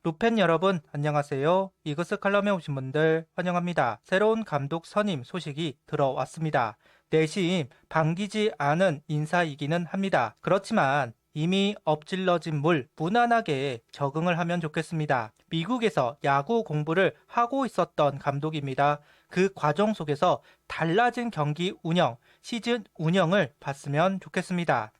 루펜 여러분 안녕하세요. 이그스 칼럼에 오신 분들 환영합니다. 새로운 감독 선임 소식이 들어왔습니다. 내심 반기지 않은 인사이기는 합니다. 그렇지만 이미 엎질러진 물 무난하게 적응을 하면 좋겠습니다. 미국에서 야구 공부를 하고 있었던 감독입니다. 그 과정 속에서 달라진 경기 운영, 시즌 운영을 봤으면 좋겠습니다.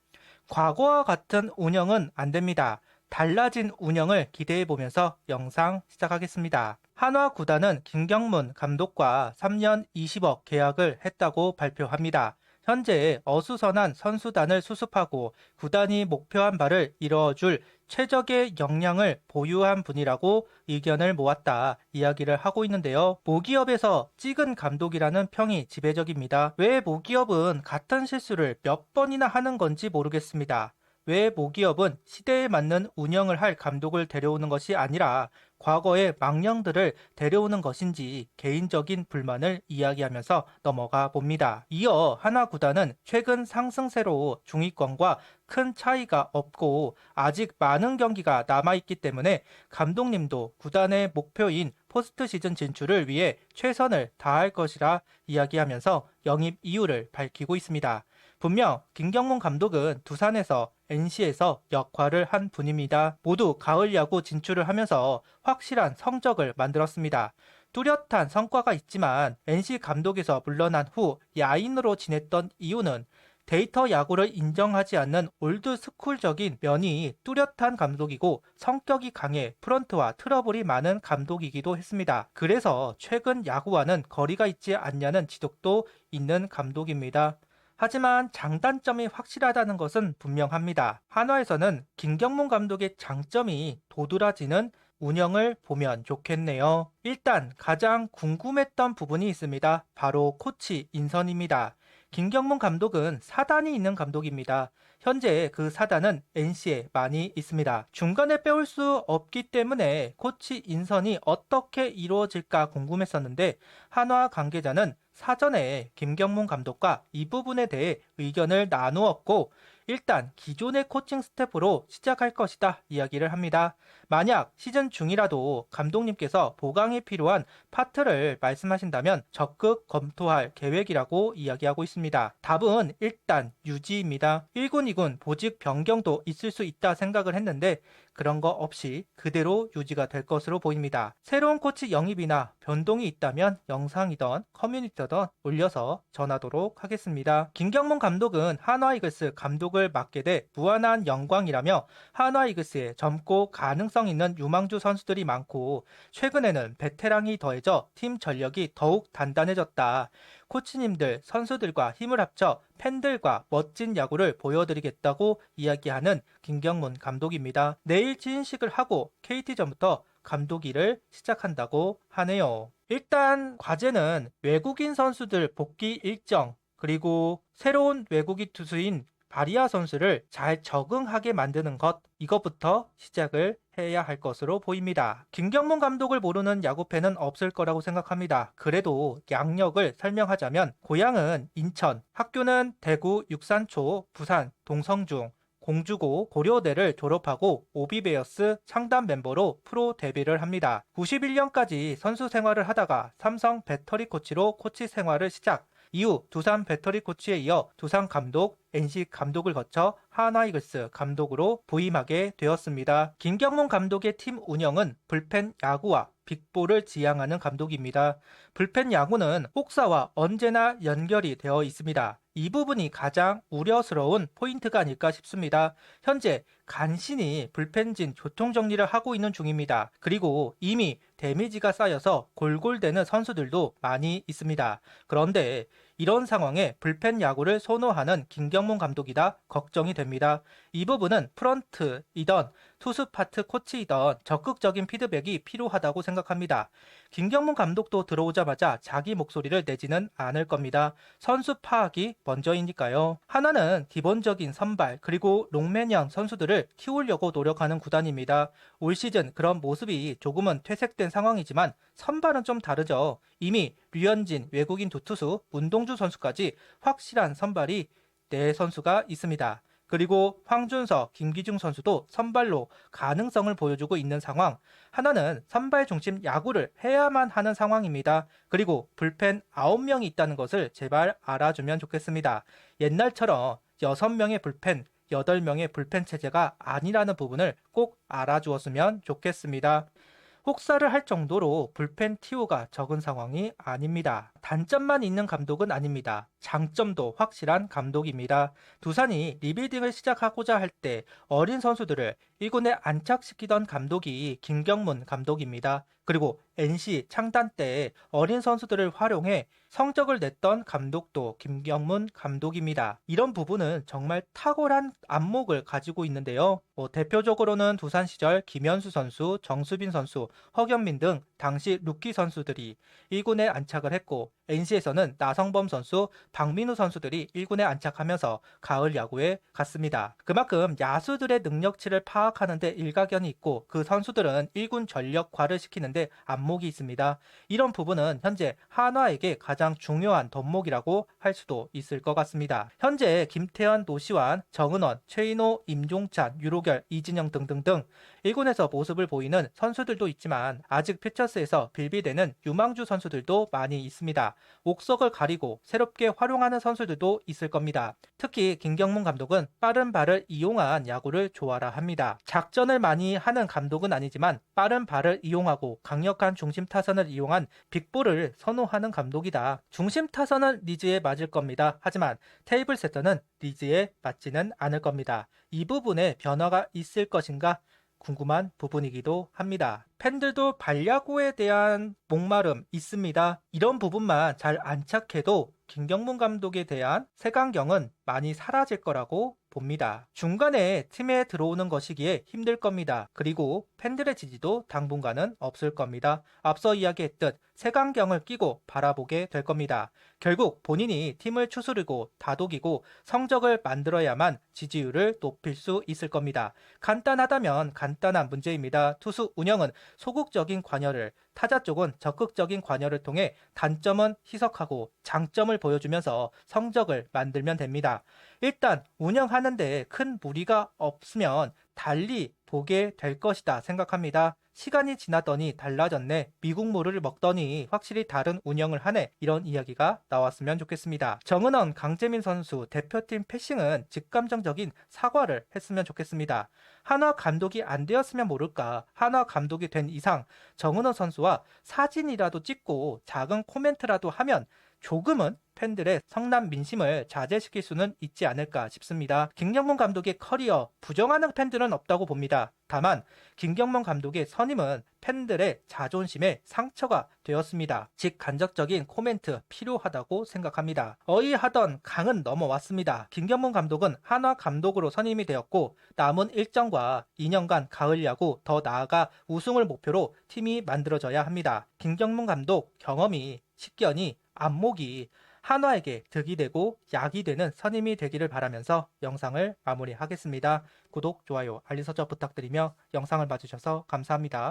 과거와 같은 운영은 안 됩니다. 달라진 운영을 기대해 보면서 영상 시작하겠습니다. 한화 구단은 김경문 감독과 3년 20억 계약을 했다고 발표합니다. 현재 어수선한 선수단을 수습하고 구단이 목표한 바를 이루어줄 최적의 역량을 보유한 분이라고 의견을 모았다 이야기를 하고 있는데요. 모기업에서 찍은 감독이라는 평이 지배적입니다. 왜 모기업은 같은 실수를 몇 번이나 하는 건지 모르겠습니다. 왜 모기업은 시대에 맞는 운영을 할 감독을 데려오는 것이 아니라 과거의 망령들을 데려오는 것인지 개인적인 불만을 이야기하면서 넘어가 봅니다. 이어 하나 구단은 최근 상승세로 중위권과 큰 차이가 없고 아직 많은 경기가 남아있기 때문에 감독님도 구단의 목표인 포스트 시즌 진출을 위해 최선을 다할 것이라 이야기하면서 영입 이유를 밝히고 있습니다. 분명 김경문 감독은 두산에서 NC에서 역할을 한 분입니다. 모두 가을 야구 진출을 하면서 확실한 성적을 만들었습니다. 뚜렷한 성과가 있지만 NC 감독에서 물러난 후 야인으로 지냈던 이유는 데이터 야구를 인정하지 않는 올드스쿨적인 면이 뚜렷한 감독이고 성격이 강해 프런트와 트러블이 많은 감독이기도 했습니다. 그래서 최근 야구와는 거리가 있지 않냐는 지적도 있는 감독입니다. 하지만 장단점이 확실하다는 것은 분명합니다. 한화에서는 김경문 감독의 장점이 도드라지는 운영을 보면 좋겠네요. 일단 가장 궁금했던 부분이 있습니다. 바로 코치 인선입니다. 김경문 감독은 사단이 있는 감독입니다. 현재 그 사단은 NC에 많이 있습니다. 중간에 빼올 수 없기 때문에 코치 인선이 어떻게 이루어질까 궁금했었는데 한화 관계자는 사전에 김경문 감독과 이 부분에 대해 의견을 나누었고 일단 기존의 코칭 스태프로 시작할 것이다 이야기를 합니다. 만약 시즌 중이라도 감독님께서 보강이 필요한 파트를 말씀하신다면 적극 검토할 계획이라고 이야기하고 있습니다. 답은 일단 유지입니다. 1군, 2군 보직 변경도 있을 수 있다 생각을 했는데 그런 거 없이 그대로 유지가 될 것으로 보입니다. 새로운 코치 영입이나 변동이 있다면 영상이던 커뮤니티든 올려서 전하도록 하겠습니다. 김경문 감독은 한화 이글스 감독을 맡게 돼 무한한 영광이라며 한화 이글스에 젊고 가능성 있는 유망주 선수들이 많고 최근에는 베테랑이 더해져 팀 전력이 더욱 단단해졌다. 코치님들, 선수들과 힘을 합쳐 팬들과 멋진 야구를 보여드리겠다고 이야기하는 김경문 감독입니다. 내일 취임식을 하고 KT전부터 감독 일을 시작한다고 하네요. 일단 과제는 외국인 선수들 복귀 일정 그리고 새로운 외국인 투수인 바리아 선수를 잘 적응하게 만드는 것 이것부터 시작을 해야 할 것으로 보입니다. 김경문 감독을 모르는 야구팬은 없을 거라고 생각합니다. 그래도 양력을 설명하자면 고향은 인천, 학교는 대구 육산초, 부산 동성중, 공주고 고려대를 졸업하고 오비베어스 창단 멤버로 프로 데뷔를 합니다. 91년까지 선수 생활을 하다가 삼성 배터리 코치로 코치 생활을 시작. 이후 두산 배터리 코치에 이어 두산 감독, NC 감독을 거쳐 한화 이글스 감독으로 부임하게 되었습니다. 김경문 감독의 팀 운영은 불펜 야구와 빅볼을 지향하는 감독입니다. 불펜 야구는 혹사와 언제나 연결이 되어 있습니다. 이 부분이 가장 우려스러운 포인트가 아닐까 싶습니다. 현재 간신히 불펜진 교통정리를 하고 있는 중입니다. 그리고 이미 데미지가 쌓여서 골골대는 선수들도 많이 있습니다. 그런데 이런 상황에 불펜 야구를 선호하는 김경문 감독이다 걱정이 됩니다. 이 부분은 프런트이던 투수 파트 코치이던 적극적인 피드백이 필요하다고 생각합니다. 김경문 감독도 들어오자마자 자기 목소리를 내지는 않을 겁니다. 선수 파악이 먼저이니까요. 하나는 기본적인 선발 그리고 롱맨형 선수들을 키우려고 노력하는 구단입니다. 올 시즌 그런 모습이 조금은 퇴색된 상황이지만 선발은 좀 다르죠. 이미 류현진 외국인 두 투수, 문동주 선수까지 확실한 선발이 네 선수가 있습니다. 그리고 황준석, 김기중 선수도 선발로 가능성을 보여주고 있는 상황. 하나는 선발 중심 야구를 해야만 하는 상황입니다. 그리고 불펜 9명이 있다는 것을 제발 알아주면 좋겠습니다. 옛날처럼 6명의 불펜, 8명의 불펜 체제가 아니라는 부분을 꼭 알아주었으면 좋겠습니다. 혹사를 할 정도로 불펜 티오가 적은 상황이 아닙니다. 단점만 있는 감독은 아닙니다. 장점도 확실한 감독입니다. 두산이 리빌딩을 시작하고자 할 때 어린 선수들을 1군에 안착시키던 감독이 김경문 감독입니다. 그리고 NC 창단 때 어린 선수들을 활용해 성적을 냈던 감독도 김경문 감독입니다. 이런 부분은 정말 탁월한 안목을 가지고 있는데요. 대표적으로는 두산 시절 김현수 선수, 정수빈 선수, 허경민 등 당시 루키 선수들이 1군에 안착을 했고 NC에서는 나성범 선수, 박민우 선수들이 1군에 안착하면서 가을 야구에 갔습니다. 그만큼 야수들의 능력치를 파악하는 데 일가견이 있고 그 선수들은 1군 전력화를 시키는데 안목이 있습니다. 이런 부분은 현재 한화에게 가장 중요한 덕목이라고 할 수도 있을 것 같습니다. 현재 김태현, 노시환, 정은원, 최인호, 임종찬, 유로결, 이진영 등등등 1군에서 모습을 보이는 선수들도 있지만 아직 퓨처스에서 빌비되는 유망주 선수들도 많이 있습니다. 옥석을 가리고 새롭게 활용하는 선수들도 있을 겁니다. 특히 김경문 감독은 빠른 발을 이용한 야구를 좋아라 합니다. 작전을 많이 하는 감독은 아니지만 빠른 발을 이용하고 강력한 중심 타선을 이용한 빅볼을 선호하는 감독이다. 중심 타선은 리즈에 맞을 겁니다. 하지만 테이블 세터는 리즈에 맞지는 않을 겁니다. 이 부분에 변화가 있을 것인가? 궁금한 부분이기도 합니다. 팬들도 반야구에 대한 목마름 있습니다. 이런 부분만 잘 안착해도 김경문 감독에 대한 색안경은 많이 사라질 거라고 봅니다. 중간에 팀에 들어오는 것이기에 힘들 겁니다. 그리고 팬들의 지지도 당분간은 없을 겁니다. 앞서 이야기했듯 색안경을 끼고 바라보게 될 겁니다. 결국 본인이 팀을 추스르고 다독이고 성적을 만들어야만 지지율을 높일 수 있을 겁니다. 간단하다면 간단한 문제입니다. 투수 운영은 소극적인 관여를, 타자 쪽은 적극적인 관여를 통해 단점은 희석하고 장점을 보여주면서 성적을 만들면 됩니다. 일단 운영하는데 큰 무리가 없으면 달리 보게 될 것이다 생각합니다. 시간이 지나더니 달라졌네. 미국 물을 먹더니 확실히 다른 운영을 하네. 이런 이야기가 나왔으면 좋겠습니다. 정은원, 강재민 선수 대표팀 패싱은 직감정적인 사과를 했으면 좋겠습니다. 한화 감독이 안 되었으면 모를까. 한화 감독이 된 이상 정은원 선수와 사진이라도 찍고 작은 코멘트라도 하면 조금은 팬들의 성남 민심을 자제시킬 수는 있지 않을까 싶습니다. 김경문 감독의 커리어 부정하는 팬들은 없다고 봅니다. 다만 김경문 감독의 선임은 팬들의 자존심에 상처가 되었습니다. 즉 간접적인 코멘트 필요하다고 생각합니다. 어이하던 강은 넘어왔습니다. 김경문 감독은 한화 감독으로 선임이 되었고 남은 일정과 2년간 가을 야구 더 나아가 우승을 목표로 팀이 만들어져야 합니다. 김경문 감독 경험이 식견이 안목이 한화에게 득이 되고 약이 되는 선임이 되기를 바라면서 영상을 마무리하겠습니다. 구독, 좋아요, 알림 설정 부탁드리며 영상을 봐주셔서 감사합니다.